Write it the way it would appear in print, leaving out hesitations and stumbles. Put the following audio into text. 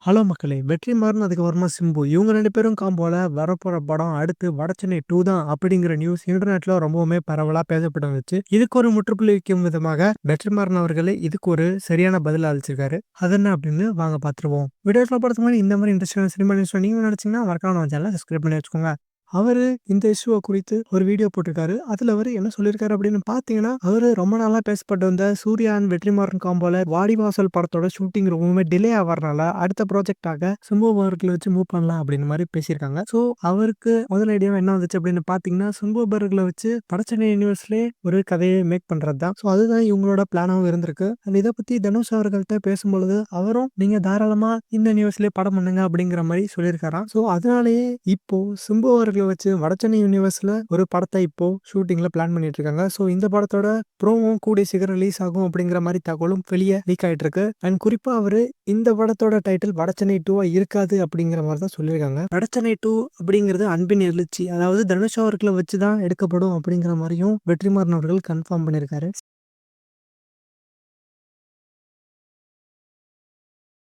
Hello மக்களே! வெற்றிமாறன் அதுக்கப்புறமா சிம்பு. இவங்க 2 பேரும் காம்போல வரப்போற படம் அடுத்து வடச்சென்னை 2 தான் அப்படிங்கிற நியூஸ் இன்டர்நெட்ல ரொம்பவுமே பரவலா பேசப்பட்டு வந்துச்சு. இதுக்கு ஒரு முற்றுப்புள்ளி வைக்கும் விதமாக வெற்றிமாறன் அவர்களே இதுக்கு ஒரு சரியான பதில் அளிச்சிருக்காரு. அது என்ன அப்படின்னு வாங்க பார்த்துருவோம். வீடியோக்குள்ள போறதுக்கு முன்னாடி இந்த மாதிரி இன்ட்ரெஸ்டிங்கான சினிமா நியூஸ்ல நீங்க நினைச்சீங்கன்னா மறக்காம நம்ம சேனலை சப்ஸ்கிரைப் பண்ணி வச்சுக்கோங்க. அவரு இந்த இஷ்யூவ குறித்து ஒரு வீடியோ போட்டிருக்காரு. அதுல அவரு என்ன சொல்லியிருக்காரு அப்படின்னு பார்த்தீங்கன்னா, அவரு ரொம்ப நாளா பேசப்பட்டு வந்த சூர்யா அண்ட் வெற்றிமாறன் காம்போல வாடிவாசல் படத்தோட ஷூட்டிங் ரொம்பவுமே டிலே ஆவறனால அடுத்த ப்ராஜெக்ட்டாக சிம்பு அவர்கள வச்சு மூவ் பண்ணலாம் அப்படின்னு மாரி பேசியிருக்காங்க. ஸோ அவருக்கு முதல் ஐடியாவா என்ன வந்துச்சு அப்படின்னு பார்த்தீங்கன்னா, சிம்பு அவர்கள வச்சு வடசென்னை யூனிவர்ஸ்லயே ஒரு கதையை மேக் பண்றது தான். ஸோ அதுதான் இவங்களோட பிளானாவும் இருந்திருக்கு. அண்ட் இத பத்தி தனுஷ் அவர்கள்ட்ட பேசும்பொழுது அவரும் நீங்க தாராளமா இந்த நியூஸ்லயே படம் பண்ணுங்க அப்படிங்கிற மாரி சொல்லியிருக்காராம். ஸோ அதனாலேயே இப்போ சிம்பு அவர்கள வச்சு வடசென்னை யூனிவர்ஸ்ல ஒரு படத்தை இப்போ ஷூட்டிங்ல பிளான் பண்ணிட்டு இருக்காங்க. ஸோ இந்த படத்தோட ப்ரோமோ கூடிய சீக்கிரம் ரிலீஸ் ஆகும் அப்படிங்கிற மாதிரி தகவலும் வெளியே லீக் ஆயிட்டு இருக்கு. அண்ட் குறிப்பா அவரு இந்த படத்தோட டைட்டில் வடசென்னை 2 இருக்காது அப்படிங்கிற மாதிரி தான் சொல்லியிருக்காங்க. வடசென்னை 2 அப்படிங்கிறது அன்பின் எழுச்சி, அதாவது தனுஷ் அவர்களை வச்சு தான் எடுக்கப்படும் அப்படிங்கிற மாதிரியும் வெற்றிமாறன் அவர்கள் கன்ஃபார்ம் பண்ணியிருக்காரு.